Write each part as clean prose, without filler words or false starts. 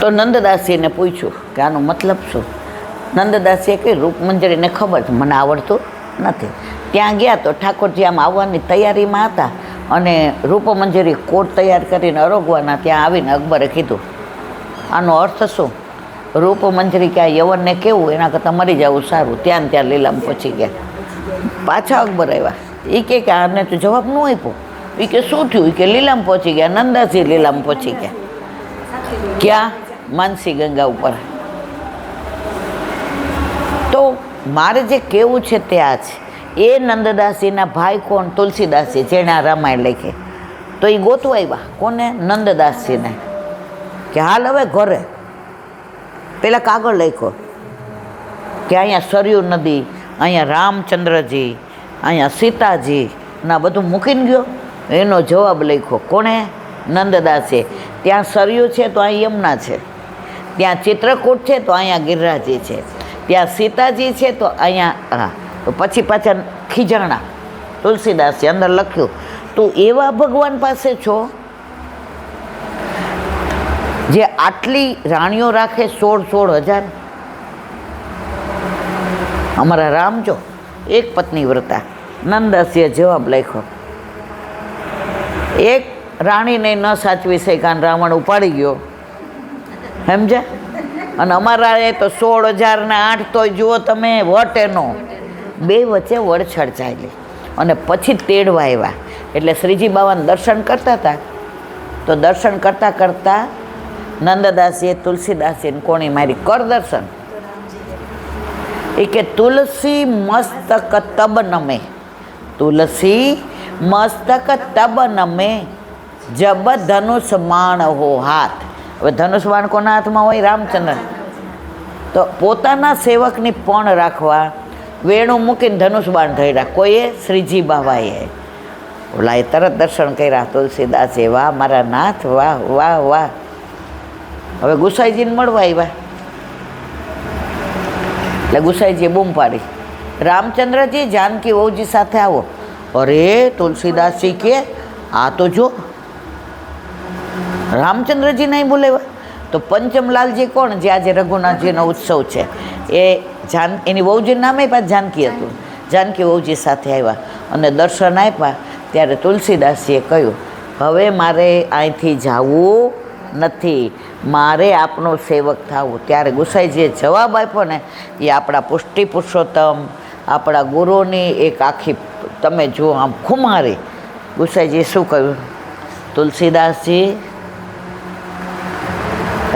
તો નંદદાસીને પૂછ્યું કે આનો મતલબ શું. નંદદાસીએ કહ્યું રૂપમંજરીને ખબર છે, મને આવડતું નથી. ત્યાં ગયા તો ઠાકોરજી આમ આવવાની તૈયારીમાં હતા અને રૂપમંજરી કોટ તૈયાર કરીને અરોગવાના. ત્યાં આવીને અકબરે કીધું આનો અર્થ શું. રૂપમંજરી કે આ યવનને કેવું એના કરતાં મરી જવું સારું. ત્યાં ત્યાં લીલામ પહોંચી ગયા. પાછા અકબર આવ્યા. એ કે આને તો જવાબ ન આપ્યો. એ કે શું થયું. એ કે લીલામ પહોંચી ગયા. નંદાજી લીલામ પહોંચી ગયા. ક્યાં? માનસી ગંગા ઉપર. તો મારે જે કહેવું છે તે આ છે. એ નંદદાસીના ભાઈ કોણ? તુલસીદાસજી, જેણે આ રામાયણ લખી. તો એ ગોતવા આવ્યા. કોને? નંદદાસજીને. કે હાલ હવે ઘરે પેલા કાગળ લખ્યો કે અહીંયા સરયુ નદી, અહીંયા રામચંદ્રજી, અહીંયા સીતાજી ના બધું મૂકીને ગયો. એનો જવાબ લખ્યો કોણે? નંદદાસે. ત્યાં સરયુ છે તો અહીં યમુના છે, ત્યાં ચિત્રકૂટ છે તો અહીંયા ગિરિરાજી છે, ત્યાં સીતાજી છે તો અહીંયા હા. તો પછી પાછા ખીજાણા તુલસીદાસે અંદર લખ્યું તું એવા ભગવાન પાસે છો જે આટલી રાણીઓ રાખે 16,000. અમારા રામ જો એક પત્ની વ્રતા. નંદદાસીએ જવાબ લખ્યો એક રાણીને ન સાચવી શક્યા, રાવણ ઉપાડી ગયો, સમજ્યા? અને અમારા એ તો 16,000 ને 8 તો જુઓ તમે વટ એનો. બે વચ્ચે વડછડ ચાલી અને પછી તેડવા આવ્યા. એટલે શ્રીજી બાબાને દર્શન કરતા હતા. તો દર્શન કરતાં કરતાં નંદદાસીએ તુલસીદાસીને કોણી મારી કર દર્શન. એ કે તુલસી મસ્તક તબ નમે, તુલસી મસ્તક તબ નમે જબ ધનુષ બાણ હો હાથ. હવે ધનુષ બાણ કોના હાથમાં હોય? રામચંદ્ર. તો પોતાના સેવકની પણ રાખવા વેણું મૂકીને ધનુષ બાણ ધર્યા. કોઈએ? શ્રીજી બાબાએ. ઓલાએ તરત દર્શન કર્યા તુલસીદાસે. વાહ મારા નાથ, વાહ વાહ વાહ. હવે ગુસાઈજીને મળવા આવ્યા. એટલે ગુસાઈજીએ બૂમ પાડી રામચંદ્રજી જાનકી વહુજી સાથે આવો. અરે તુલસીદાસજી કે આ તો જો રામચંદ્રજી નહીં બોલાવ્યા. તો પંચમલાલજી કોણ? જે આજે રઘુનાથજીનો ઉત્સવ છે એ એની વહુજીનું નામે પાછું જાનકી હતું. જાનકી વહુજી સાથે આવ્યા અને દર્શન આપ્યા. ત્યારે તુલસીદાસજીએ કહ્યું હવે મારે અહીંથી જવું નથી, મારે આપનો સેવક થવું. ત્યારે ગુસાઈજીએ જવાબ આપ્યો ને એ આપણા પુષ્ટિ પુરુષોત્તમ, આપણા ગુરુની એક આખી તમે જુઓ આમ ખુમારી. ગુસાઈજીએ શું કહ્યું? તુલસીદાસજી,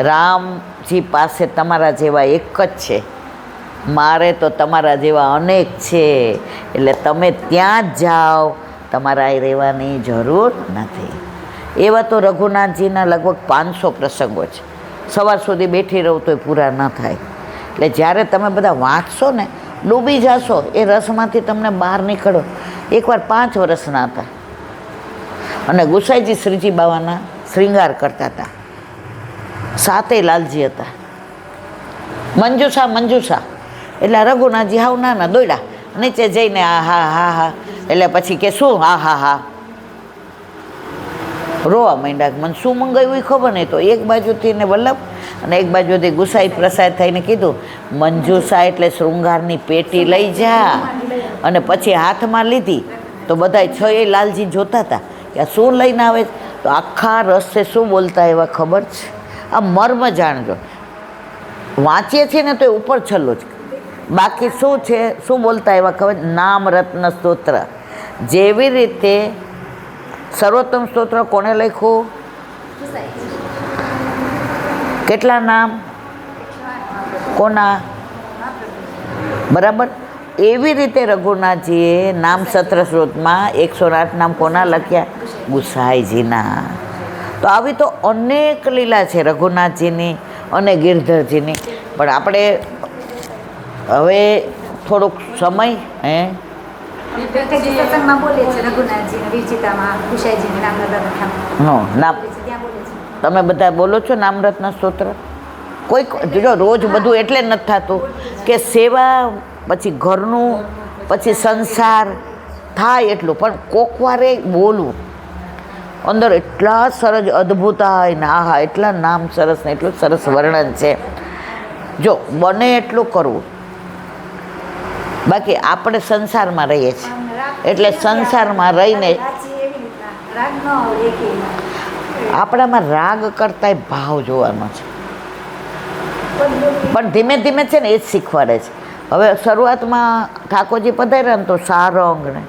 રામજી પાસે તમારા જેવા એક જ છે, મારે તો તમારા જેવા અનેક છે, એટલે તમે ત્યાં જ જાઓ, તમારે અહીં રહેવાની જરૂર નથી. એવા તો રઘુનાથજીના લગભગ 500 પ્રસંગો છે. સવાર સુધી બેઠી રહું તોય પૂરા ન થાય. એટલે જ્યારે તમે બધા વાંચશો ને ડૂબી જશો એ રસમાંથી તમને બહાર નીકળો. એકવાર 5 વર્ષના હતા અને ગુસાઈજી શ્રીજી બાબાના શ્રૃંગાર કરતા હતા. 7 લાલજી હતા. મંજુષા મંજુષા એટલે રઘુનાથજી હાવ નાના દોડ્યા નીચે જઈને આ હા હા હા. એટલે પછી કે શું હા હા હા રોવા માંડ્યા. મને શું મંગાવ્યું એ ખબર નહીં. તો એક બાજુથી ને વલ્લભ અને એક બાજુથી ગુસાઈ પ્રસાદ થઈને કીધું મંજુષા એટલે શૃંગારની પેટી લઈ જા. અને પછી હાથમાં લીધી તો બધા 6 લાલજી જોતા હતા કે શું લઈને આવે. તો આખા રસ્તે શું બોલતા એવા ખબર છે? આ મર્મ જાણજો. વાંચીએ છીએ ને તો એ ઉપર છલ્લો જ. બાકી શું છે? શું બોલતા એવા ખબર? નામ રત્ન સ્તોત્ર. જેવી રીતે સર્વોત્તમ સ્તોત્ર કોને લખ્યું? કેટલા નામ? કોના? બરાબર. એવી રીતે રઘુનાથજીએ નામ સત્ર સ્ત્રોતમાં 108 નામ કોના લખ્યા? ગુસાઈજીના. તો આવી તો અનેક લીલા છે રઘુનાથજીની અને ગિરધરજીની. પણ આપણે હવે થોડોક સમય નામ તમે બધા બોલો છો નામરત્ન સ્તોત્ર. કોઈક જો રોજ બધું એટલે નથી થતું કે સેવા પછી ઘરનું પછી સંસાર થાય એટલું, પણ કોક વારે બોલવું. અંદર એટલા સરસ અદ્ભુત હોય ને આહા એટલા નામ સરસ ને એટલું સરસ વર્ણન છે. જો બને એટલું કરવું. બાકી આપણે સંસારમાં રહીએ છીએ એટલે સંસારમાં રહીને આપણામાં રાગ કરતાંય ભાવ જોવાનો છે. પણ ધીમે ધીમે છે ને એ જ શીખવાડે છે. હવે શરૂઆતમાં ઠાકોરજી પધાર્યા ને તો સારંગ ને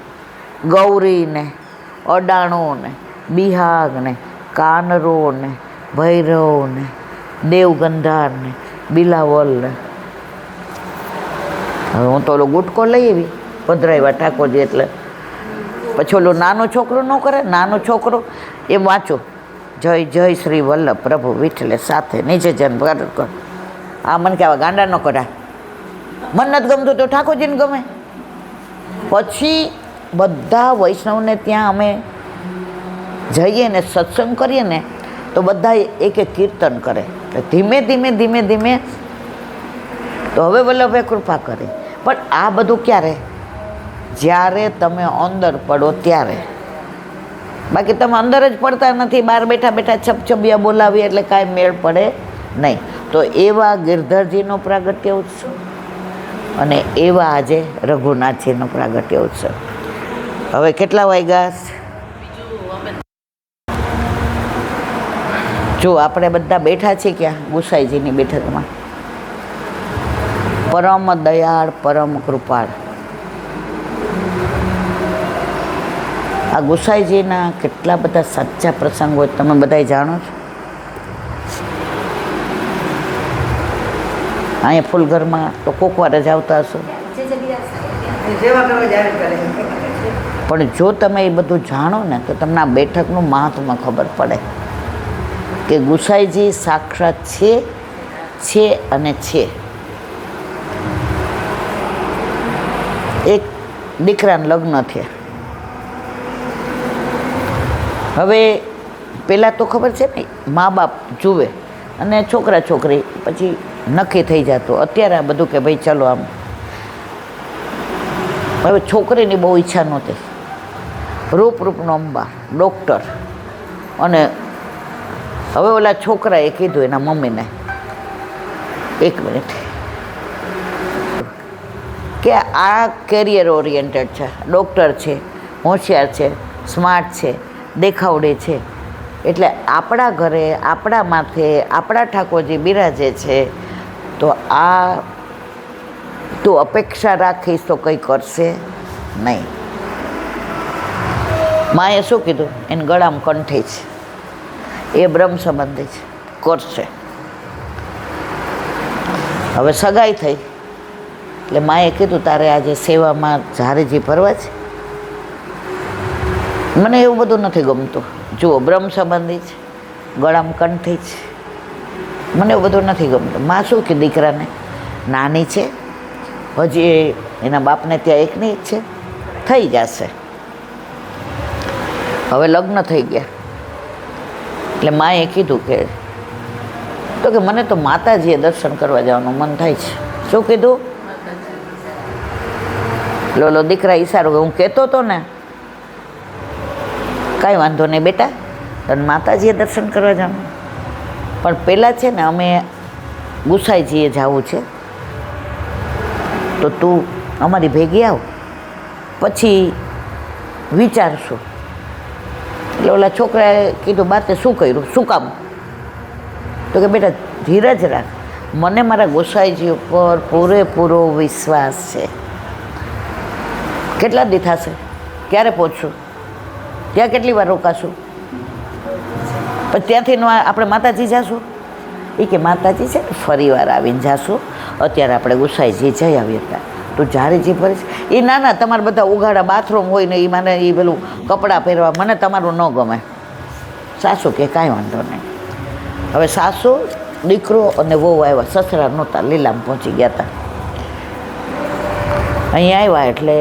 ગૌરી ને અડાણો ને બિહાગ ને કાનરો ને ભૈરવ ને દેવગંધાર ને બિલાવલ ને. હવે હું તો ઓલો ગુટકો લઈ આવી પધરાવ્યા ઠાકોરજી એટલે પછી ઓલો નાનો છોકરો ન કરે, નાનો છોકરો એ વાંચો જય જય શ્રી વલ્લભ પ્રભુ વિઠ્ઠલે સાથે નીચે જન કર. આ મને કે આવા ગાંડા ન કઢા, મન નથી ગમતું તો ઠાકોરજીને ગમે. પછી બધા વૈષ્ણવને ત્યાં અમે જઈએ ને સત્સંગ કરીએ ને તો બધા એક એક કીર્તન કરે. ધીમે ધીમે ધીમે ધીમે તો હવે વલ્લભે કૃપા કરે. પણ આ બધું ક્યારે? જ્યારે તમે અંદર પડો ત્યારે. બાકી તમે અંદર જ પડતા નથી, બહાર બેઠા બેઠા છપછપિયા બોલાવીએ એટલે કાંઈ મેળ પડે નહીં. તો એવા ગિરધરજીનો પ્રાગટ્ય ઉત્સવ અને એવા આજે રઘુનાથજીનો પ્રાગટ્ય ઉત્સવ. હવે કેટલા વાગ્યા? જો આપણે બધા બેઠા છીએ ક્યાં? ગુસાઈજીની બેઠકમાં. પરમ દયાળ, પરમ કૃપાળ આ ગુસાઈજીના કેટલા બધા સાચા પ્રસંગો તમે બધા જાણો છો. અહીંયા ફૂલઘરમાં તો કોક વાર જ આવતા હશો, પણ જો તમે એ બધું જાણો ને તો તમને આ બેઠકનું મહત્વ ખબર પડે કે ગુસાઈજી સાક્ષાત છે અને છે. એક દીકરાને લગ્ન થયા. હવે પહેલાં તો ખબર છે ને મા બાપ જુએ અને છોકરા છોકરી પછી નક્કી થઈ જતું. અત્યારે આ બધું કે ભાઈ ચલો આમ. હવે છોકરીની બહુ ઈચ્છા નહોતી. રૂપનો અંબા ડૉક્ટર. અને હવે ઓલા છોકરાએ કીધું એના મમ્મીને, એક મિનિટ, કે આ કેરિયર ઓરિએન્ટેડ છે, ડૉક્ટર છે, હોશિયાર છે, સ્માર્ટ છે, દેખાવડે છે, એટલે આપણા ઘરે આપણા માથે આપણા ઠાકોરજી બિરાજે છે, તો આ તું અપેક્ષા રાખીશ તો કંઈ કરશે નહીં. માએ શું કીધું? એને ગળામાં કંઠી છે, એ બ્રહ્મ સંબંધી છે, કરશે. હવે સગાઈ થઈ એટલે માએ કીધું તારે આજે સેવામાં ઝારેજી ભરવા છે. મને એવું બધું નથી ગમતું. જુઓ, બ્રહ્મ સંબંધી છે, ગળામાં કંઠી છે, મને એવું બધું નથી ગમતું. માં શું કે દીકરાને નાની છે, હજી એના બાપને ત્યાં એકની જ છે, થઈ જશે. હવે લગ્ન થઈ ગયા એટલે માએ કીધું કે તો કે મને તો માતાજીએ દર્શન કરવા જવાનું મન થાય છે. શું કીધું? લોલો દીકરા ઈશારો કે હું કહેતો હતો ને, કાંઈ વાંધો નહીં બેટા, તને માતાજીએ દર્શન કરવા જવાનું. પણ પહેલાં છે ને અમે ગુસાઈજીએ જવું છે, તો તું અમારી ભેગી આવ, પછી વિચારશું. એટલે ઓલા છોકરાએ કીધું બાતે શું કર્યું, શું કામ? તો કે બેટા ધીરજ રાખ, મને મારા ગોસાઈજી ઉપર પૂરેપૂરો વિશ્વાસ છે. કેટલા દી થશે? ક્યારે પહોંચશું? ત્યાં કેટલી વાર રોકાશું? પછી ત્યાંથી આપણે માતાજી જાશું? એ કે માતાજી છે ને ફરી વાર આવીને જાશું, અત્યારે આપણે ગુસાઈજી જઈ આવીએ. હતા તું જ્યારે જે ભરીશ એ ના તમારે બધા ઉઘાડા બાથરૂમ હોય ને એ મને એ પેલું કપડાં પહેરવા મને તમારું ન ગમે. સાસુ કે કાંઈ વાંધો નહીં. હવે સાસુ, દીકરો અને વહુ આવ્યા. સસરા નહોતા, લીલામાં પહોંચી ગયા હતા. અહીંયા આવ્યા એટલે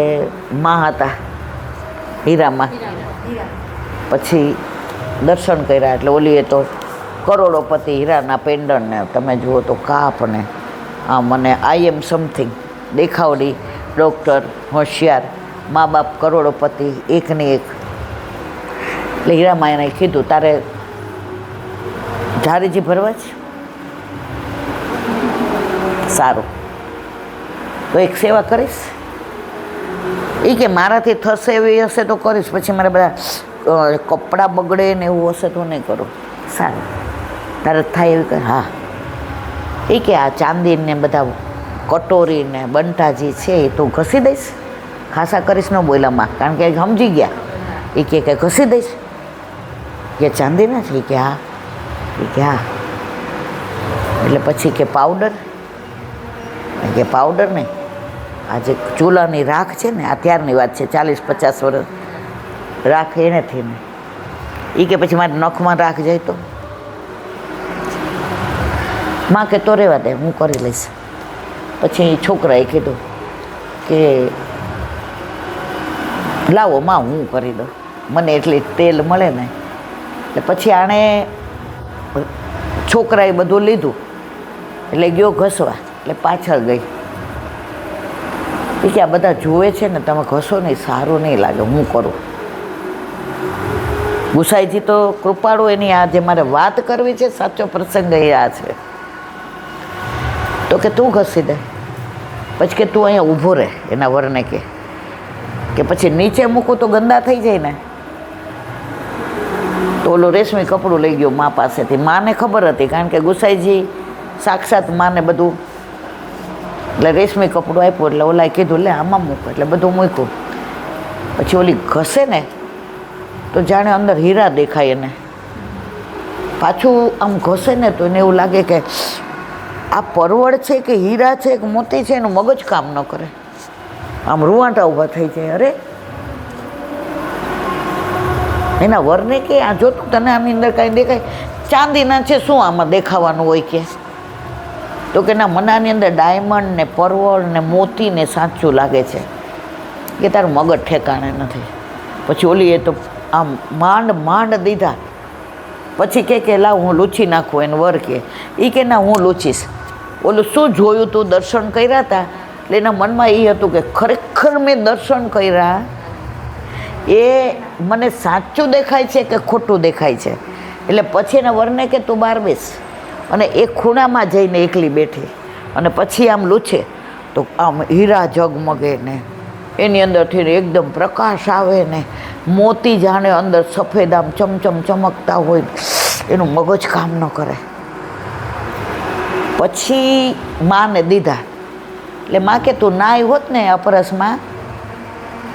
માં હતા હીરામાં. પછી દર્શન કર્યા એટલે ઓલીએ તો કરોડોપતિ હીરાના પેન્ડન્ટને તમે જુઓ તો કાપ ને આ મને આઈ એમ સમથિંગ દેખાવડી, ડૉક્ટર, હોશિયાર, મા બાપ કરોડોપતિ, એકની એક. એટલે હીરામાં એને કીધું, તારે ઝારીજી ભરવા છે? સારું, તો એક સેવા કરીશ? એ કે મારાથી થશે એવી હશે તો કરીશ, પછી મારે બધા કપડાં બગડે ને એવું હશે તો નહીં કરું. સારું, તારે થાય એવી કહે. હા. એ કે આ ચાંદીને બધા કટોરીને બંટાજી છે એ તું ઘસી દઈશ? ખાસા કરીશ ન બોલામાં, કારણ કે સમજી ગયા. એ કે ઘસી દઈશ? કે ચાંદીના છે? એ કે હા. એ કે હા. એટલે પછી કે પાવડર? કે પાવડર નહીં, આ જે ચૂલાની રાખ છે ને, આ ત્યારની વાત છે, 40-50 વર્ષ રાખ એનેથી ને. એ કે પછી મારે નખમાં રાખ જાય તો? માં કે તો રહેવા દે, હું કરી લઈશ. પછી છોકરાએ કીધું કે લાવો માં, હું કરી દઉં, મને એટલી તેલ મળે ને. એટલે પછી આણે છોકરાએ બધું લીધું એટલે ગયો ઘસવા. એટલે પાછળ ગઈ. એ કે આ બધા જુએ છે ને, તમે ઘસો નહીં, સારું નહીં લાગે, હું કરું. ગુસાઈજી તો કૃપાળુ, એની આ જે મારે વાત કરવી છે, સાચો પ્રસંગ એ આ છે. તો કે તું ઘસી દે. પછી કે તું અહીંયા ઊભો રહે, એના વરને કે પછી નીચે મૂકું તો ગંદા થઈ જાય ને. તો ઓલું રેશમી કપડું લઈ ગયો મા પાસેથી. માને ખબર હતી, કારણ કે ગુસાઈજી સાક્ષાત માને બધું, એટલે રેશમી કપડું આપ્યું. એટલે ઓલાએ કીધું લે આમાં મૂકો, એટલે બધું મૂક્યું. પછી ઓલી ઘસે ને તો જાણે અંદર હીરા દેખાય એને. પાછું આમ ઘસે ને તો એને એવું લાગે કે આ પરવળ છે કે હીરા છે કે મોતી છે, એનું મગજ કામ ન કરે. આમ રૂવાંટા ઊભા થઈ જાય. અરે એના વરને કે આ જોતું તને આની અંદર કાંઈ દેખાય? ચાંદીના છે, શું આમાં દેખાવાનું હોય? કે તો કે ના, મને આની અંદર ડાયમંડ ને પરવળ ને મોતી ને સાચું લાગે છે. કે તારું મગજ ઠેકાણે નથી. પછી ઓલી એ તો આમ માંડ દીધા. પછી કે લાવ હું લૂછી નાખું. એને વર કે ના, હું લૂછીશ. ઓલું શું જોયું તું, દર્શન કર્યા હતા, એટલે એના મનમાં એ હતું કે ખરેખર મેં દર્શન કર્યા, એ મને સાચું દેખાય છે કે ખોટું દેખાય છે. એટલે પછી એના વરને કે તું બહાર બેસ. અને એ ખૂણામાં જઈને એકલી બેઠી અને પછી આમ લૂછે તો આમ હીરા ઝગમગે ને એની અંદરથી એકદમ પ્રકાશ આવે ને મોતી જાણે અંદર સફેદ આમ ચમચમ ચમકતા હોય. એનું મગજ કામ ન કરે. પછી માને દીધા. એટલે માં કે તું નાઈ હોત ને અપરસમાં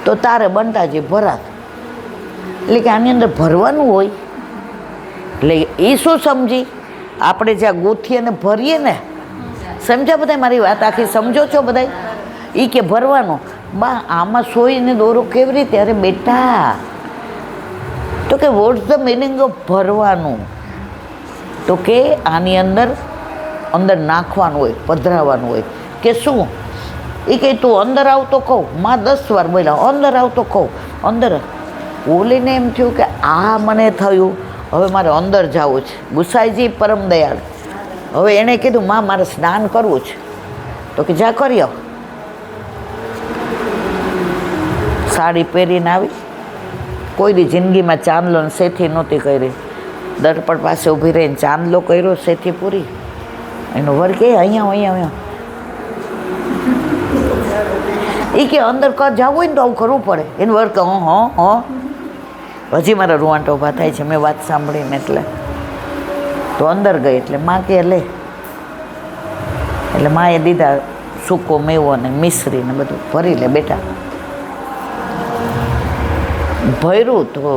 તો તારે બંટાજી ભરાત. એટલે કે આની અંદર ભરવાનું હોય. એટલે એ શું સમજી, આપણે જ્યાં ગૂંથીએ ને ભરીએ ને, સમજ્યા બધા? મારી વાત આખી સમજો છો બધા? એ કે ભરવાનું. બા આમાં સોઈને દોરો કેવી રીતે? અરે બેટા, તો કે વોટ્સ ધ મિનિંગ ઓફ ભરવાનું? તો કે આની અંદર નાખવાનું હોય, પધરાવાનું હોય. કે શું? એ કે તું અંદર આવતો કહું. માં 10 વાર બોલ્યા અંદર આવતો કહું, અંદર. ઓલીને એમ થયું કે આ મને થયું, હવે મારે અંદર જવું છે. ગુસાઈજી પરમ દયાળ. હવે એણે કીધું માં મારે સ્નાન કરવું છે. તો કે જા કરી આવ. સાડી પહેરીને આવી. કોઈ દી જિંદગીમાં ચાંદલો ને શેથી નહોતી કરી. દર્પણ પાસે ઊભી રહીને ચાંદલો કર્યો, શેથી પૂરી. એનો વર કે અહીંયા એ કે અંદર જવું હોય ને તો આવું કરવું પડે. એનું વર કે હજી મારા રૂવાંટા ઊભા થાય છે મેં વાત સાંભળીને. એટલે તો અંદર ગઈ. એટલે માં કે લે. એટલે માએ દીધા સૂકો મેવો ને મિશ્રી ને બધું ભરી લે બેટા. ભર્યું તો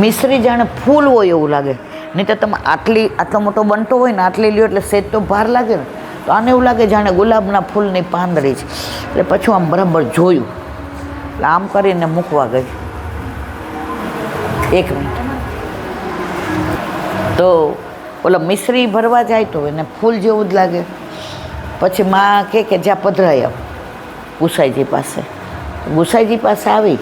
મિશ્રી જાણે ફૂલ હોય એવું લાગે. નહીં તો તમે આટલો મોટો બંટો હોય ને આટલી લ્યો એટલે સેજ તો ભાર લાગે ને. તો આને એવું લાગે જાણે ગુલાબના ફૂલની પાંદડી છે. એટલે પછી આમ બરાબર જોયું. એટલે આમ કરીને મૂકવા ગઈ. 1 મિનિટ. તો ઓલા મિશ્રી ભરવા જાય તો એને ફૂલ જેવું જ લાગે. પછી માં કે જ્યાં પધરાઈ આવ ગુસાઈજી પાસે. ગુસાઈજી પાસે આવી.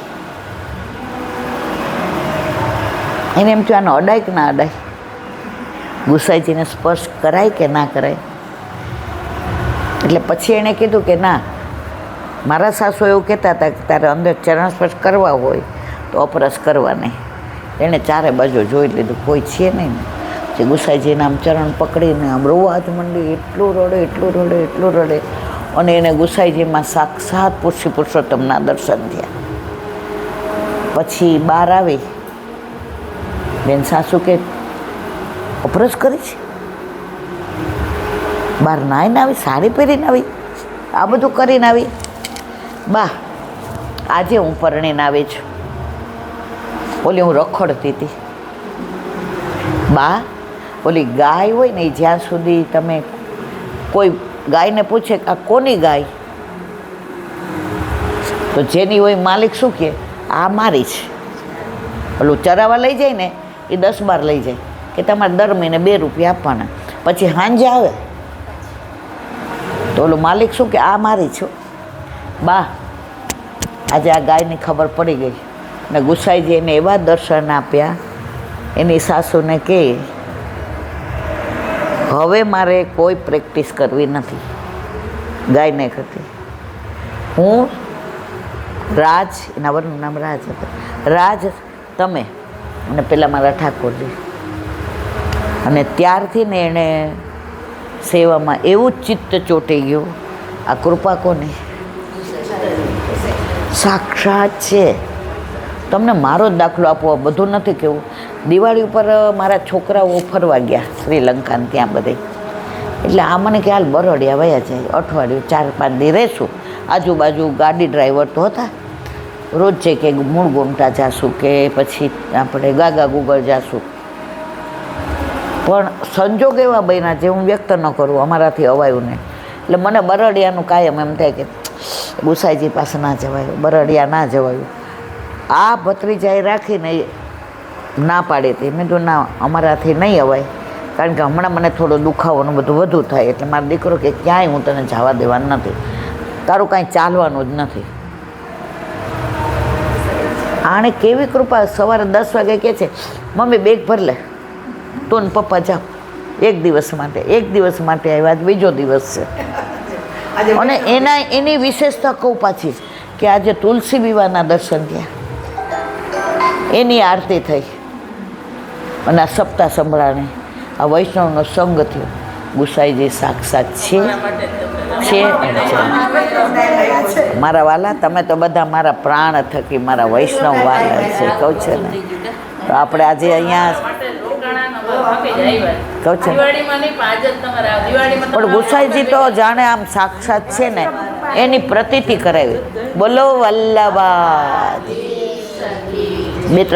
એને એમ થયું આને અડાય કે ના અડાય, ગુસાઈજીને સ્પર્શ કરાય કે ના કરાય. એટલે પછી એણે કીધું કે ના, મારા સાસુ એવું કહેતા હતા કે તારે અંદર ચરણ સ્પર્શ કરવા હોય તો અપરસ કરવાની. એણે ચારે બાજુ જોઈ લીધું, કોઈ છે નહીં ને. જે ગુસાઈજીના આમ ચરણ પકડીને આમ રોવા જ મંડી, એટલું રડે એટલું રડે એટલું રડે. અને એને ગુસાઈજીમાં સાક્ષાત પુરુષોત્તમના દર્શન થયા. પછી બહાર આવી, બેન સાસુ કે અપરસ કરી છે, બહાર નાહીને આવી, સાડી પહેરીને આવી, આ બધું કરીને આવી. બા આજે હું પરણીને આવી છું. ઓલી હું રખડતી હતી. બા ઓલી ગાય હોય ને, જ્યાં સુધી તમે કોઈ ગાયને પૂછે કે આ કોની ગાય, તો જેની હોય માલિક શું કહે, આ મારી છે. ઓલું ચરાવવા લઈ જાય ને એ 10-12 લઈ જાય કે તમારે દર મહિને 2 રૂપિયા આપવાના. પછી સાંજે આવે તો ઓલો માલિક શું કે આ મારી છું. બા આજે આ ગાયની ખબર પડી ગઈ ને ગુસાઈજી એને એવા દર્શન આપ્યા. એની સાસુને કહે હવે મારે કોઈ પ્રેક્ટિસ કરવી નથી ગાયને કરતી. હું રાજ, એના વરનું નામ રાજ હતું, રાજ તમે અને પેલા મારા ઠાકોરજી. અને ત્યારથી ને એણે સેવામાં એવું જ ચિત્ત ચોંટી ગયું. આ કૃપા કોની? સાક્ષાત છે. તમને મારો જ દાખલો આપવો, બધું નથી કહેવું. દિવાળી ઉપર મારા છોકરાઓ ફરવા ગયા શ્રીલંકાને, ત્યાં બધે. એટલે આ મને કે હાલ બરોડિયા વયા જાય, અઠવાડિયું 4-5 દી રહેશું. આજુબાજુ ગાડી ડ્રાઈવર તો હતા, રોજ છે કે મૂળ ગોમટા જાશું કે પછી આપણે ગાગા ગુગળ જાશું. પણ સંજોગ એવા બન્યા જે હું વ્યક્ત ન કરું, અમારાથી અવાયું નહીં. એટલે મને બરડિયાનું કાયમ એમ થાય કે ગુસાઈજી પાસે ના જવાયું, બરડિયા ના જવાયું. આ ભત્રીજાએ રાખીને ના પાડી હતી. મેં તો ના, અમારાથી નહીં અવાય, કારણ કે હમણાં મને થોડો દુખાવાનું બધું વધુ થાય. એટલે મારો દીકરો કે ક્યાંય હું તને જવા દેવાનું નથી, તારું કાંઈ ચાલવાનું જ નથી. આણે કેવી કૃપા! સવારે 10 વાગે કહે છે મમ્મી બેગ ભર લે, તું ને પપ્પા જાઓ 1 દિવસ માટે. 1 દિવસ માટે આવ્યા, બીજો દિવસ છે. અને એની વિશેષતા કહું પાછી કે આજે તુલસી વિવાહના દર્શન થયા, એની આરતી થઈ અને આ સપ્તાહ સંભળાણી, આ વૈષ્ણવનો સંગ થયો. ગુસાઈજી સાક્ષાત છે. મારા વાલા, તમે તો બધા મારા પ્રાણ થકી મારા વૈષ્ણવ વાલા છે, કહું છે ને. તો આપણે આજે અહીંયા કહું છે, પણ ગુસાઈજી તો જાણે આમ સાક્ષાત છે ને, એની પ્રતીતિ કરાવી. બોલો વલ્લભા.